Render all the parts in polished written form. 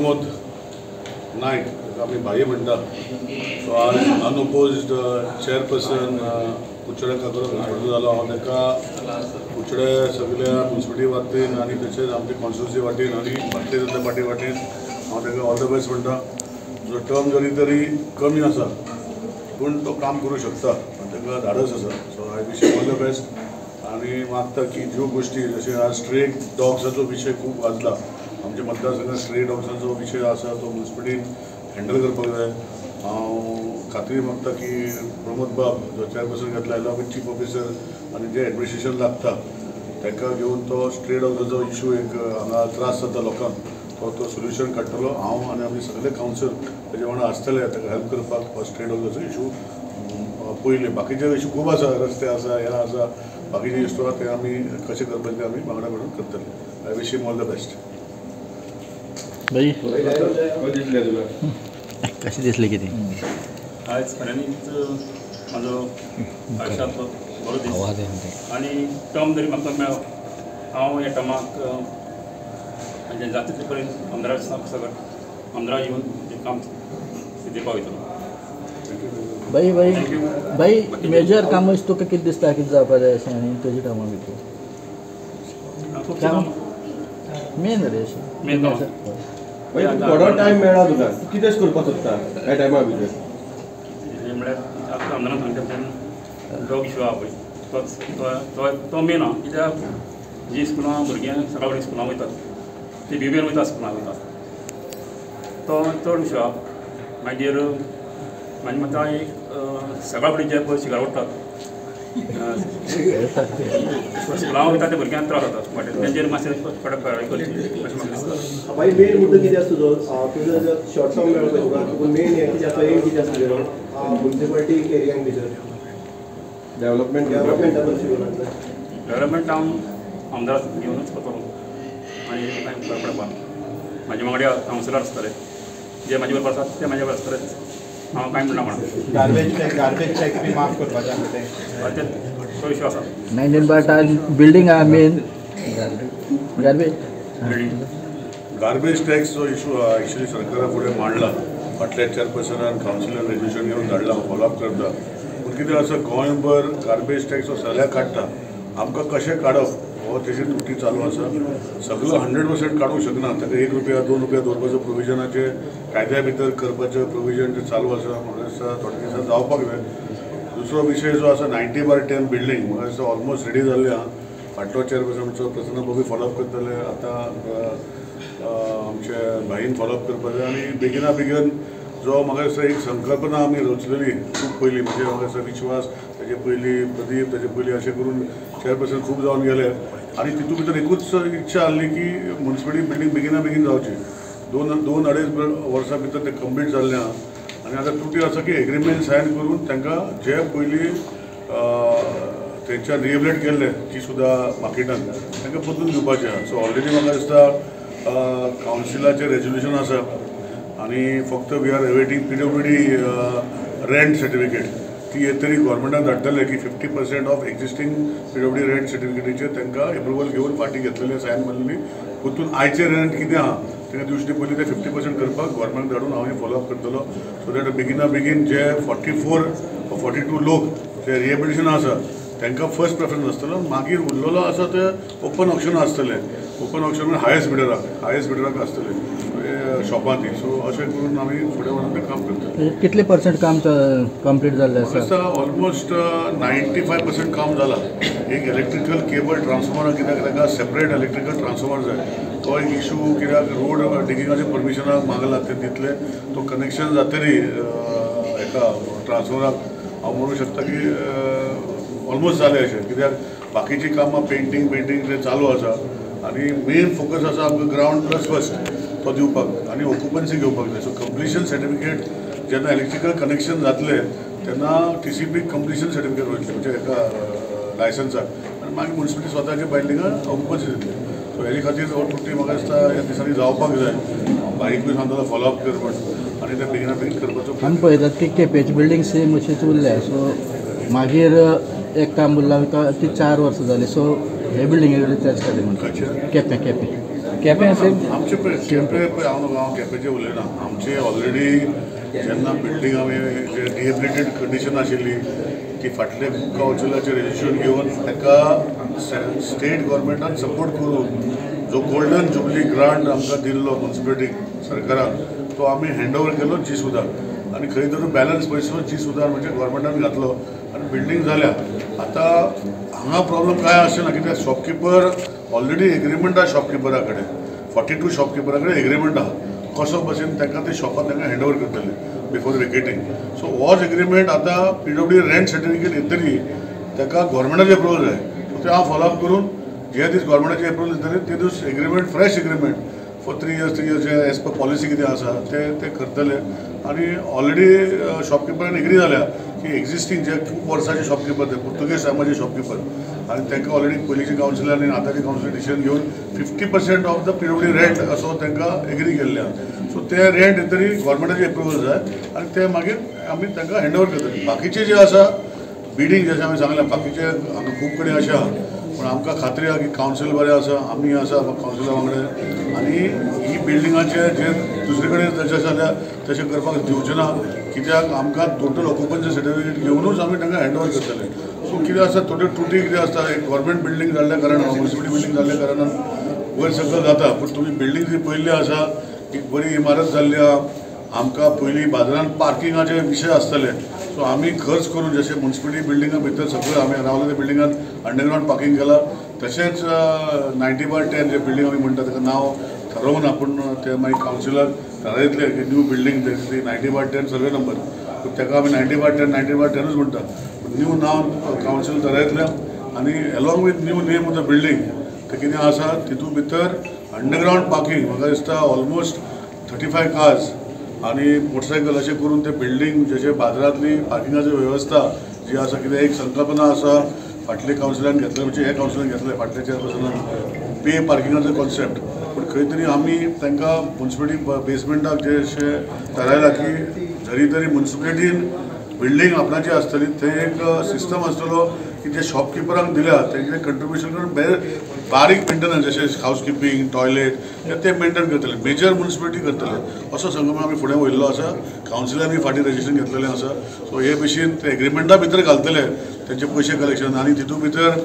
प्रमोद नायक आम्ही भाई म्हणटा सो आज अनओपोज्ड चेअरपर्सन कुचडे काका जालो हांव ताका कुचडे सगळ्या म्युनिसिपालिटी वाटेन आनी तशेंच आमचे कॉन्स्टिट्युन्सी वाटेन आनी भारतीय जनता पार्टी वाटेन हांव ताका ऑल द बेस्ट म्हणटा. जो टर्म जरी तरी कमी आसा पूण तो काम करूं शकता आनी ताका धाडस आसा. So I wish all the best आनी मागता की ज्यो गोष्टी जशें आज स्ट्रे डॉग्साचो विशय खूब वाजला आमच्या मतदारसंघात स्ट्रे डॉग्साचो विशय आसा तो म्युनिसिपालिटीन हँडल करपाक जाय. हांव खात्री मागता की प्रमोद बाब जो चेअरपर्सन घेतला विथ चीफ ऑफिसर आनी जे एडमिनिस्ट्रेशन लागता ताका घेवन तो स्ट्रे डॉग्साचो इशू एक हांगा त्रास जाता लोकांक तो सोल्युशन काडटलो. हांव आनी आमी सगळे कावन्सील तेजे वांगडा आसतले ताका हेल्प करपाक हो स्ट्रे डॉग्साचो इशू पयलीं. बाकीचे इशू खूब आसा रस्ते आसा हे आसा बाकीचे इशू आसा ते आमी कशें करपाचें आमी वांगडा मेळून करतले. I wish him all the best. कशें दिसलें कितें आयज खऱ्यांनीच म्हाजो आयुश्यांतलो बरो दीस आनी टर्म जरी म्हाका मेळ्ळो हांव ह्या टर्माक म्हणजे जाता तितले पर्यंत आमदारा सगळ्या आमदारा येवन जें काम सिद्धी पावयतलो. भाई भाई भाई मेजर काम तुका कितें दिसता कितें जावपा जाय अशें आनी तुज्या कामा भितर मेन रे अशें मेन काम थोडो टायम मेळ्ळा तुका कितें करपाक सोदता ह्या टायमा भितर म्हळ्यार आतां आमदारान सांगता डॉग इशू आहा पळय तो मेन आहा. कित्याक जीं स्कुलां भुरग्यां सकाळ फुडें स्कुलां वयतात ती बिबेन वयता स्कुलां वयता तो चड इशू आहा. मागीर म्हाजे मतान एक सकाळ फुडें जे पळय शिगार ओडटात स्कुलां वयता त्या भुरग्यांक त्रास जाता बट तेंचेर मातशें कडक कारवाय करची अशें म्हाका दिसता. भाई मेन मुद्दो कितें आसा तुजो जो शॉर्ट टर्म मेळ्ळो तुका पूण मेन हें कितें आसा एम कितें आसा तुजेलो म्युनिसिपालिटी एरियांक भितर डेव्हलपमेंटा डेव्हलपमेंट हांव आमदार घेवनूच करतलो आनी कांय फरक पडपाक म्हाजे वांगडा कावन्सिलर आसतले जे म्हाजे बरोबर आसात ते म्हाजे बरोबर आसतलेच. हांव कांय म्हणना म्हणून गार्बेज टॅक्स बी माफ करपाचें तो इशू आसा 19 बिल्डिंग आहा मेन गार्बेज गार्बेज टॅक्स जो इशू एक्चुअली सरकारा फुडें मांडला फाटल्या चेअरपर्सनान कावन्सिलर रेजोल्युशन घेवन धाडला फॉलोअप करता. पूण कितें आसा गोंयभर गार्बेज टॅक्स हो सगळ्याक काडटा आमकां कशें काडप हो तेजी त्रुटी चालू आसा. सगळो 100% काडूंक शकना ताका 1 रुपया 2 रुपया दवरपाचो प्रोविजनाचे कायद्या भितर करपाचें प्रोविजन ते चालू आसा. म्हाका दिसता थोडे दिसां जावपाक जाय. दुसरो विशय जो आसा 90/10 बिल्डींग म्हाका दिसता ऑलमोस्ट रेडी जाल्लें आहा. फाटलो चेअरपर्सन आमचो प्रसन्न बाबी फॉलोअप करतले. आतां आमचे भाईन फॉलोअप करपाचें आनी बेगिना बेगीन जो म्हाका दिसता एक संकल्पना आमी रचलेली खूब पयलीं म्हणजे म्हाका दिसता विश्वास तेजे पयलीं प्रदीप तेजे पयलीं अशें करून चेअरपर्सन खूब जावन गेले आनी तितून भितर एकूच इच्छा आसली की म्युनिसिपालिटी बिल्डींग बेगिना बेगीन जावची. 2-2.5 वर्सां भितर तें कंप्लीट जाल्लें आहा. आनी आतां त्रुटी आसा की एग्रीमेंट सायन करून तांकां जे पयलीं तेंच्यान रिहेबिलेट केल्ले जी सुद्दां मार्केटान तांकां परतून दिवपाचें आहा. सो ऑलरेडी म्हाका दिसता कावन्सिलाचें रेजोल्युशन आसा आनी फक्त we are awaiting PWD rent certificate ती येतरी गोवोरमेंटान धाडटले की 50% ऑफ एक्झिस्टींग PWD रेंट सर्टिफिकेटीचेर तांकां एप्रुवल घेवन फाटीं घेतलेले सायन मारलेली. परतून आयचें रेंट कितें आहा तें दिवचे पयलीं ते 50% करपाक गोवोरमेंट धाडून हांव फॉलोअप करतलो. सो दॅट बेगिना बेगीन जे 44-42 लोक जे रिहेबिलिटेशन आसा तांकां फर्स्ट प्रेफरन्स आसतलो. मागीर उरलेलो आसा ते ओपन ऑक्शन आसतले. ओपन ऑक्शन हायस्ट बिडराक आसतले शॉपां ती. सो अशें करून आमी फुडें वचून तें काम करतले. कितले % काम कंप्लीट जाल्लें आसा? ऑलमोस्ट 95% काम जालां. एक इलेक्ट्रिकल केबल ट्रान्सफॉर्मर कित्याक ताका सेपरेट इलेक्ट्रिकल ट्रान्सफॉर्मर जाय तो एक इशू कित्याक रोड डिगिंगाचे परमिशनाक मागला ते दितले. तो कनेक्शन जातरी हेका ट्रान्सफॉर्मराक हांव म्हणूं शकता की ऑलमोस्ट जालें अशें. कित्याक बाकीचीं कामां पेंटींग ते चालू आसा आनी मेन फोकस आसा आमकां ग्रावंड प्लस फस्ट तो दिवपाक आनी ऑक्युपन्सी घेवपाक जाय. सो कंप्लिशन सर्टिफिकेट जेन्ना इलेक्ट्रिकल कनेक्शन जातलें तेन्ना TCP कंप्लिशन सर्टिफिकेट वयतलें म्हणजे हेका लायसन्साक आनी मागीर म्युनिसिपालिटी स्वताच्या बिल्डिंगां ऑक्युपन्सी दितली. सो हेजे खातीर हो त्रुटी म्हाका दिसता ह्या दिसांनी जावपाक जाय. बारीक सांगतालो फॉलोअप कर म्हण आनी तें बेगिना बेगीन करपाचो. आमी पळयतात की केपेंची बिल्डींग सेम अशीच उरल्या. सो मागीर एक काम उरलां ती 4 वर्सां जालीं. सो हे बिल्डिंगे कडेन चर्चा जाली म्हणटा केपें केपें साहेब आमचे पळय केपें पळय हांव केपेंचें उलयना. आमचे ऑलरेडी जेन्ना बिल्डींग आमी डिहेबिलिटेड कंडिशन आशिल्ली ती फाटले कावन्सिलाचें रेजिस्ट्रेशन घेवन ताका स्टेट गव्हर्मेंटान सपोर्ट करून जो गोल्डन जुबली ग्रांट आमकां दिल्लो म्युनिसिपालिटीक सरकारान तो आमी हँड ओवर केलो जी सुदार आनी खंय तरी बॅलन्स पयसो जी सुदार म्हणजे गव्हर्मेंटान घातलो आनी बिल्डींग जाल्या. आतां हांगा प्रॉब्लम काय आसना कित्याक शॉपकीपर ऑलरेडी एग्रीमेंट आसा शॉपकिपरा कडेन 42 शॉपकिपरा कडेन एग्रीमेंट आहा कसो भशेन तांकां ते शॉपान तांकां हँड ओवर करतले बिफोर वेकेटींग. सो होच एग्रीमेंट आतां PWD रेंट सर्टिफिकेट येतरी ताका गव्हर्मेंटाचें अप्रुवल जाय. सो ते हांव फॉलोअप करून जे दीस गव्हर्मेंटाचें अप्रुवल येतले ते दीस agreement fresh agreement for 3 years as per policy कितें आसा ते करतले. आनी ऑलरेडी शॉपकिपरान एग्री जाल्या की एक्झिस्टींग जे खूब वर्सांचे शॉपकिपर ते पुर्तुगेज टायमाचे शॉपकिपर आनी तांकां ऑलरेडी पयलींच्या कावन्सिलान आनी आतांच्या कावन्सिलान डिसिजन घेवन 50% ऑफ द PWD रेंट असो तांकां एग्री केल्ले आहा. सो ते रेंट येतरी गव्हर्मेंटाचें अप्रुवल जाय आनी ते मागीर आमी तांकां हँड ओवर करतले. बाकीचे जे आसा बिडींग जशें हांवें सांगलें बाकीचे हांगा खूब कडेन अशें आहा पूण आमकां खात्री आहा की कावन्सील बरें आसा आमी आसा कावन्सिला वांगडा आनी ही बिल्डिंगाचे जे दुसरे कडेन जशें जाल्यार तशें करपाक दिवचें ना कित्याक आमकां टोटल ऑक्युपन्सी सर्टिफिकेट घेवनूच आमी तांकां हँड ओवर करतले. सो कितें आसा थोड्यो त्रुटी कितें आसता एक गव्हर्मेंट बिल्डींग जाल्ल्या कारणान म्युनिसिपालिटी बिल्डींग जाल्ल्या कारणान वयर सकयल जाता पूण तुमी बिल्डींग जी पयल्ली आसा एक बरी इमारत जाल्ली आहा. आमकां पयलीं बाजारांत पार्किंगाचे विशय आसतले सो आमी खर्च करून जशें म्युनिसिपालिटी बिल्डिंगा भितर सगळें आमी रावला त्या बिल्डिंगांत अंडरग्रावंड पार्किंग केलां. तशेंच 90/10 जे बिल्डींग आमी म्हणटा ताका नांव ठरोवन आपूण ते मागीर कावन्सिलाक थारायतले की न्यू बिल्डींग 90/10 सर्वे नंबर ताका आमी 90/10 म्हणटा. न्यू नांव कावन्सिल थारायतलें आनी along with new name of the building ते कितें आसा तितून भितर अंडरग्रावंड पार्किंग म्हाका दिसता ऑलमोस्ट 35 कार्स आनी मोटरसायकल अशें करून ते बिल्डींग जशें बाजारांतली पार्किंगाची वेवस्था जी आसा कितें एक संकल्पना आसा फाटले कावन्सिलान घेतले म्हणजे हे कावन्सिलान घेतले फाटल्या चेअरपर्सनान पे पार्किंगाचो कॉन्सेप्ट पूण खंय तरी आमी तांकां म्युनिसिपालिटी बेसमेंटाक जे अशें थारायलां की जरी तरी म्युनिसिपालिटीन बिल्डींग आपणाची आसतली थंय एक सिस्टम आसतलो की जे शॉपकिपरांक दिल्या तेंचें कंट्रिब्युशन करून बारीक मेंटेनन्स जशें हावजकीपिंग टॉयलेट ते मेंटेन करतले मेजर म्युनिसिपालिटी करतले असो संगम आमी फुडें वयल्लो आसा. कावन्सिलांनी फाटीं रजिस्ट्रेशन घेतलेलें आसा. सो हे भशेन ते एग्रीमेंटा भितर घालतले तेंचे पयशे कलेक्शन आनी तितून भितर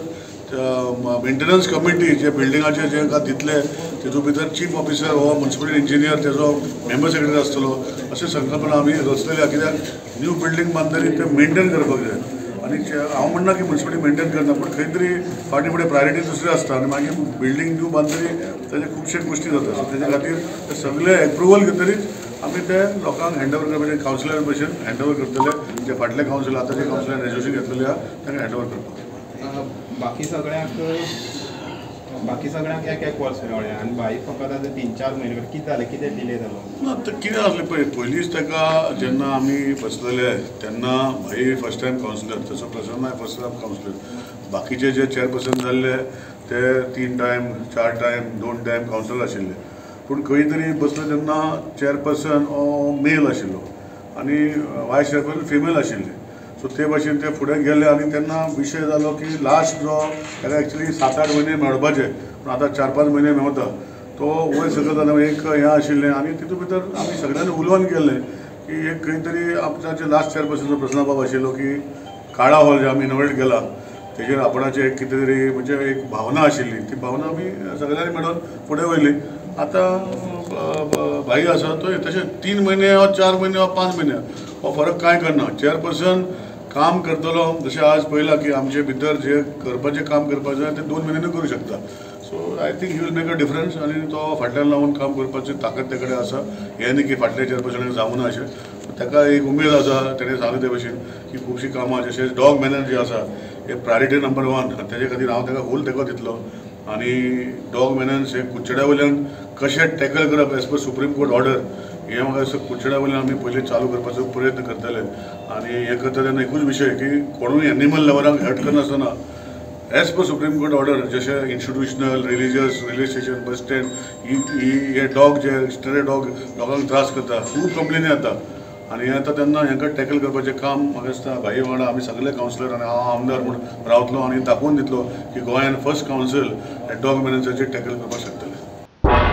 मेंटेनन्स कमिटी जे बिल्डिंगाचे जे दितले तितून भितर चीफ ऑफिसर हो म्युनिसिपल इंजिनियर तेजो मेंबर सेक्रेटरी आसतलो अशें संकल्पना आमी रचलेली कित्याक न्यू बिल्डींग बांदतरी ते मेंटेन करपाक जाय. आनी हांव म्हणना की म्युनिसिपालिटी मेंटेन करना पूण खंय तरी फाटीं फुडें प्रायोरिटी दुसरी आसता आनी मागीर बिल्डींग न्यू बांदतरी ताजे खुबशे गोश्टी जाता. सो तेजे खातीर ते सगळे एप्रुवल घेतरीच आमी ते लोकांक हँड ओवर करपाचें कावन्सिलर भशेन हँड ओवर करतले जे फाटले कावन्सिल आतांचे कावन्सिलान रेजोल्यूशन घेतलेलें आहा तांकां हँड ओवर करपाक. बाकी सगळ्यांक एक वर्स मेळ्ळें आनी भाई फकत आतां 3-4 म्हयने कितें जालें कितें डिले जालो ना तर कितें आसलें पळय पयलींच ताका जेन्ना आमी बसलेले तेन्ना भाई फर्स्ट टायम कावन्सिलर तसो प्रसन्न फर्स्ट टायम कावन्सिलर बाकीचे जे चेअरपर्सन जाल्ले ते 3 टायम 4 टायम 2 टायम कावन्सिलर आशिल्ले पूण खंय तरी बसले तेन्ना चेअरपर्सन मेल आशिल्लो आनी वायस चेअरपर्सन फिमेल आशिल्ली. सो ते भाशेन ते फुडें गेले आनी तेन्ना विशय जालो की लास्ट जो ताका एक्चुली 7-8 म्हयने मेळपाचे पूण आतां 4-5 म्हयने मेवता तो वयर सकयल जालो एक हें आशिल्लें आनी तितून भितर आमी सगळ्यांनी उलोवन केलें की एक खंय तरी आमच्या जे लास्ट चेअरपर्सन प्रसन्न बाब आशिल्लो की काळा हॉल जे आमी इनोवेट केला तेजेर आपणाचें एक कितें तरी म्हणजे एक भावना आशिल्ली ती भावना आमी सगळ्यांनी मेळून फुडें व्हरली. आतां भाई आसा तो तशें 3 म्हयने वा 4 म्हयने वा 5 म्हयने हो फरक कांय करना. चेअरपर्सन काम करतलो जशें आज पळयलां की आमचे भितर जे करपाचें काम करपाक जाय ते 2 म्हयन्यांनी करूं शकता. So I think he will make a difference आनी तो फाटल्यान लावून काम करपाची ताकद ते कडेन आसा. हें न्ही की फाटल्या चेअरपर्सनाक जावना अशें ताका एक उमेद आसा तेणें सांगलें ते भशेन की खुबशीं कामां जशें डॉग मॅनर जे आसा हे प्रायोरिटी नंबर 1 तेजे खातीर हांव ताका फूल तेंको दितलो आनी डॉग मेनन्स हे कुचड्या वयल्यान कशें टॅकल करप age per supreme court order हें म्हाका दिसता कुचड्या वयल्यान आमी पयलीं चालू करपाचो प्रयत्न करतले. आनी हें करता तेन्ना एकूच विशय की कोणूय एनिमल लेवलाक हर्ट करनासतना as per supreme court order जशें institutional religious railway station bus stand हे डॉग जे स्टरे डॉगांक त्रास करता खूब कंप्लेनी येता आनी हें येता तेन्ना हांकां टॅकल करपाचें काम म्हाका दिसता भाई वांगडा आमी सगळे कावन्सिलर आनी हांव आमदार म्हूण रावतलो आनी दाखोवन दितलो की गोंयान फर्स्ट कावन्सील डॉग मॅनेजराचेर टॅकल करपाक शकतले.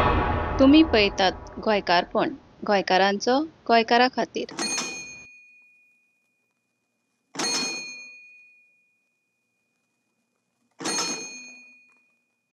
तुम्ही पळयतात गोंयकारपण, गोंयकारांचो गोंयकारा खातीर.